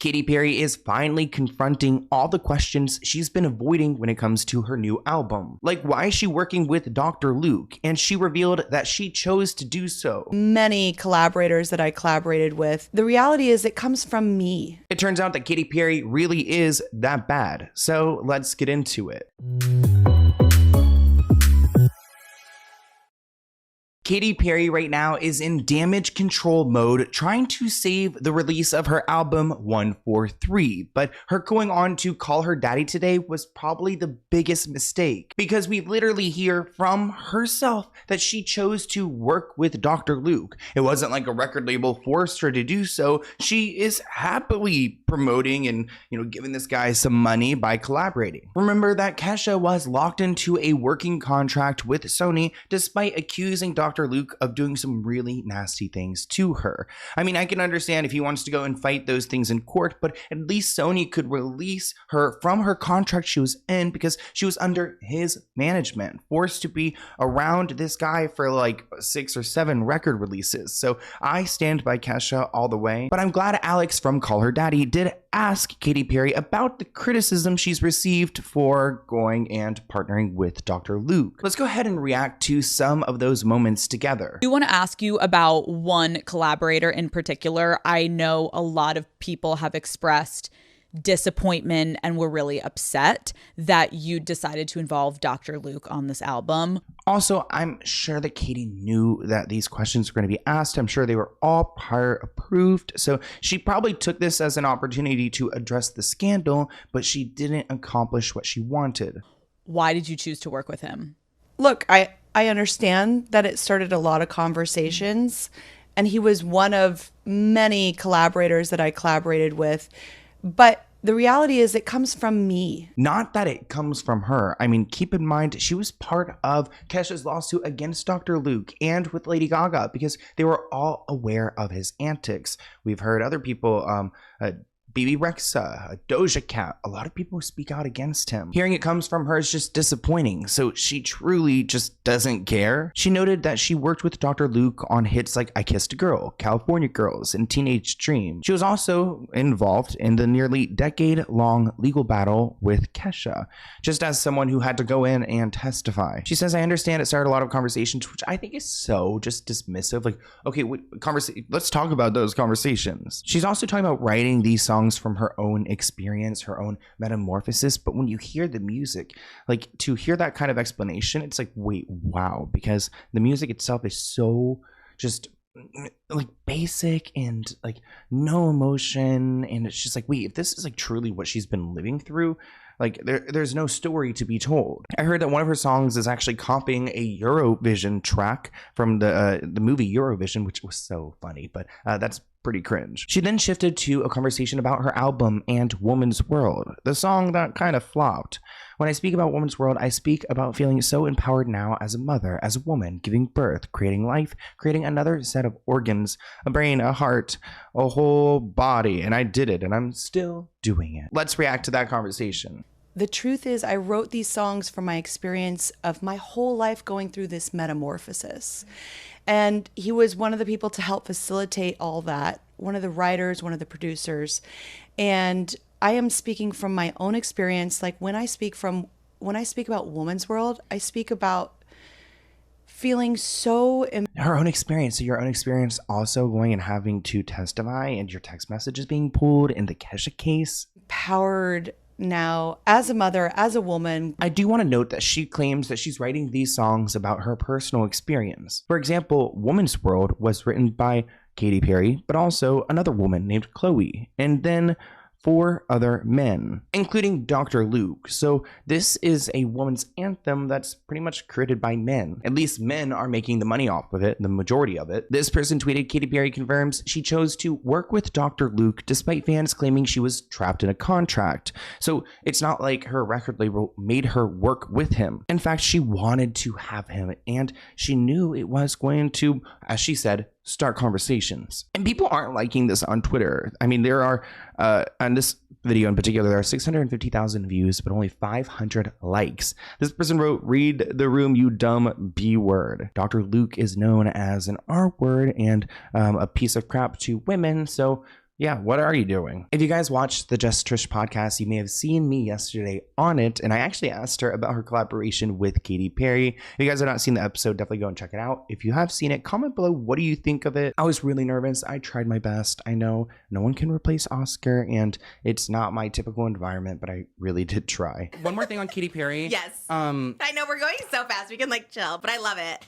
Katy Perry is finally confronting all the questions she's been avoiding when it comes to her new album. Like, why is she working with Dr. Luke? And she revealed that she chose to do so. Many collaborators that I collaborated with, the reality is it comes from me. It turns out that Katy Perry really is that bad. So let's get into it. Katy Perry right now is in damage control mode, trying to save the release of her album 143, but her going on to call her daddy today was probably the biggest mistake, because we literally hear from herself that she chose to work with Dr. Luke. It wasn't like a record label forced her to do so. She is happily promoting and, giving this guy some money by collaborating. Remember that Kesha was locked into a working contract with Sony despite accusing Dr. Luke of doing some really nasty things to her. I mean, I can understand if he wants to go and fight those things in court, but at least Sony could release her from her contract she was in because she was under his management, forced to be around this guy for like 6 or 7 record releases. So I stand by Kesha all the way, but I'm glad Alex from Call Her Daddy did ask Katy Perry about the criticism she's received for going and partnering with Dr. Luke. Let's go ahead and react to some of those moments together. I do want to ask you about one collaborator in particular. I know a lot of people have expressed disappointment and were really upset that you decided to involve Dr. Luke on this album. Also, I'm sure that Katy knew that these questions were going to be asked. I'm sure they were all prior approved. So she probably took this as an opportunity to address the scandal, but she didn't accomplish what she wanted. Why did you choose to work with him? Look, I understand that it started a lot of conversations, and he was one of many collaborators that I collaborated with. But the reality is it comes from me. Not that it comes from her. I mean, keep in mind, she was part of Kesha's lawsuit against Dr. Luke and with Lady Gaga because they were all aware of his antics. We've heard other people, BB Rexa, Doja Cat, a lot of people who speak out against him. Hearing it comes from her is just disappointing, so she truly just doesn't care. She noted that she worked with Dr. Luke on hits like I Kissed a Girl, California Girls, and Teenage Dream. She was also involved in the nearly decade-long legal battle with Kesha, just as someone who had to go in and testify. She says, I understand it started a lot of conversations, which I think is so just dismissive. Like, okay, let's talk about those conversations. She's also talking about writing these songs from her own experience, her own metamorphosis. But when you hear the music, like to hear that kind of explanation, it's like, wait, wow, because the music itself is so just like basic and like no emotion. And it's just like, wait, if this is like truly what she's been living through, like there's no story to be told. I heard that one of her songs is actually copying a Eurovision track from the movie Eurovision, which was so funny, but that's pretty cringe. She then shifted to a conversation about her album and Woman's World, the song that kind of flopped. When I speak about Woman's World, I speak about feeling so empowered now as a mother, as a woman, giving birth, creating life, creating another set of organs, a brain, a heart, a whole body, and I did it, and I'm still doing it. Let's react to that conversation. The truth is, I wrote these songs from my experience of my whole life going through this metamorphosis. And he was one of the people to help facilitate all that, one of the writers, one of the producers. And I am speaking from my own experience. Like when I speak about Woman's World, I speak about feeling so... Her own experience. So your own experience also going and having to testify and your text messages being pulled in the Kesha case. Empowered now as a mother, as a woman. I do want to note that she claims that she's writing these songs about her personal experience. For example, Woman's World was written by Katy Perry, but also another woman named Chloe, and then 4 other men, including Dr. Luke. So this is a woman's anthem that's pretty much created by men. At least men are making the money off of it, the majority of it. This person tweeted, Katy Perry confirms she chose to work with Dr. Luke despite fans claiming she was trapped in a contract. So it's not like her record label made her work with him. In fact, she wanted to have him, and she knew it was going to, as she said, start conversations. And people aren't liking this on Twitter. I mean, there are, on this video in particular, there are 650,000 views, but only 500 likes. This person wrote, read the room, you dumb B word. Dr. Luke is known as an R word and a piece of crap to women, so Yeah, what are you doing? If you guys watched the Just Trish podcast, you may have seen me yesterday on it, and I actually asked her about her collaboration with Katy Perry. If you guys have not seen the episode, definitely go and check it out. If you have seen it, comment below, what do you think of it? I was really nervous. I tried my best. I know no one can replace Oscar, and it's not my typical environment, but I really did try. One more thing on Katy Perry. Yes. I know we're going so fast. We can like chill, but I love it.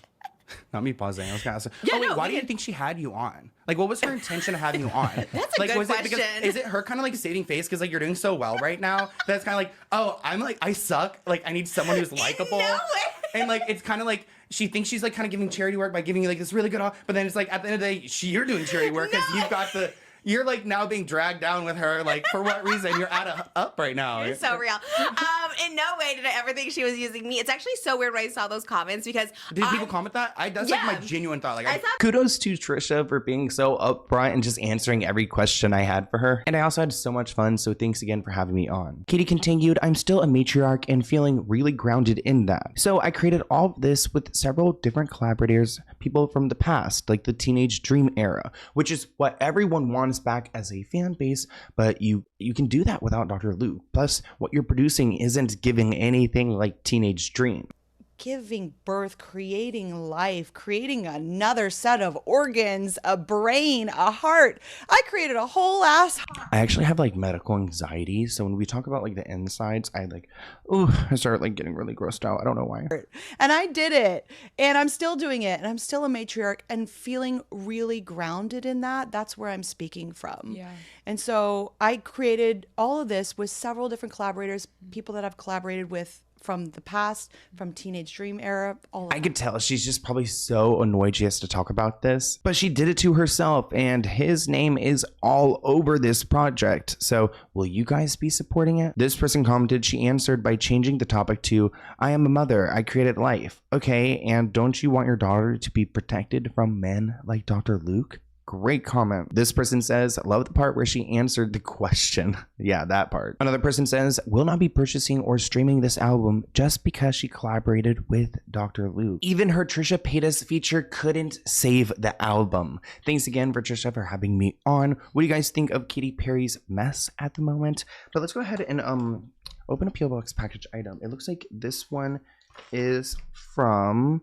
Not me pausing. I was gonna ask. Yeah, wait, no, why we do you can- think she had you on? Like, what was her intention of having you on? That's a like, good was it because question. is it her kind of like saving face because like you're doing so well right now? That's kind of like, oh, I'm like I suck. Like I need someone who's likable. No way. And like it's kind of like she thinks she's like kind of giving charity work by giving you like this really good, but then it's like at the end of the day, you're doing charity work because No. you've got the. You're like now being dragged down with her. Like for what reason? You're at a up right now. You're so real. In no way did I ever think she was using me. It's actually so weird when I saw those comments because Did people comment that? That's like my Yeah. genuine thought. Like I thought Kudos to Trisha for being so upfront and just answering every question I had for her. And I also had so much fun, so thanks again for having me on. Katy continued, I'm still a matriarch and feeling really grounded in that. So I created all of this with several different collaborators, people from the past, like the teenage dream era, which is what everyone wants back as a fan base, but you can do that without Dr. Luke. Plus, what you're producing isn't giving anything like Teenage Dream. Giving birth, creating life, creating another set of organs, a brain, a heart. I created a whole ass heart. I actually have like medical anxiety, so when we talk about like the insides, I start like getting really grossed out. I don't know why. And I did it. And I'm still doing it. And I'm still a matriarch and feeling really grounded in that. That's where I'm speaking from. Yeah. And so I created all of this with several different collaborators, people that I've collaborated with from the past, from Teenage Dream era, all of I could tell she's just probably so annoyed she has to talk about this, but she did it to herself, and his name is all over this project. So will you guys be supporting it? This person commented, she answered by changing the topic to, I am a mother, I created life. Okay, and don't you want your daughter to be protected from men like Dr. Luke? Great comment. This person says, love the part where she answered the question. Yeah, that part. Another person says, will not be purchasing or streaming this album just because she collaborated with Dr. Luke. Even her Trisha Paytas feature couldn't save the album. Thanks again for Trisha for having me on. What do you guys think of Katy Perry's mess at the moment? But let's go ahead and open a PO Box package item. It looks like this one is from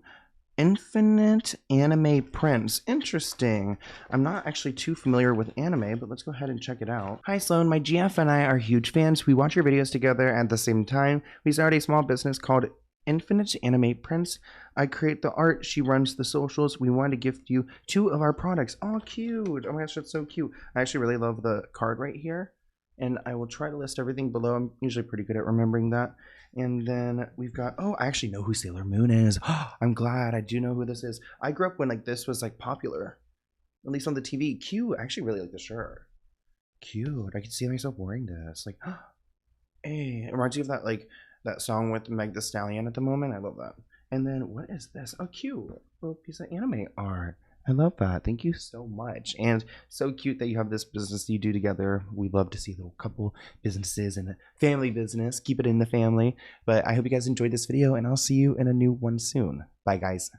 Infinite Anime Prints. Interesting. I'm not actually too familiar with anime, but let's go ahead and check it out. Hi Sloan, my GF and I are huge fans. We watch your videos together at the same time. We started a small business called Infinite Anime Prints. I create the art, she runs the socials. We wanted to gift you 2 of our products. Oh, cute. Oh my gosh, that's so cute. I actually really love the card right here, and I will try to list everything below. I'm usually pretty good at remembering that. And then we've got, oh, I actually know who Sailor Moon is. I'm glad I do know who this is. I grew up when like this was like popular, at least on the TV. Cute. I actually really like the shirt. Cute. I can see myself wearing this. Like, hey, it reminds you of that like that song with Meg Thee Stallion at the moment. I love that. And then what is this? Oh, cute. Little piece of anime art. I love that. Thank you so much. And so cute that you have this business you do together. We love to see little couple businesses and a family business. Keep it in the family. But I hope you guys enjoyed this video, and I'll see you in a new one soon. Bye, guys.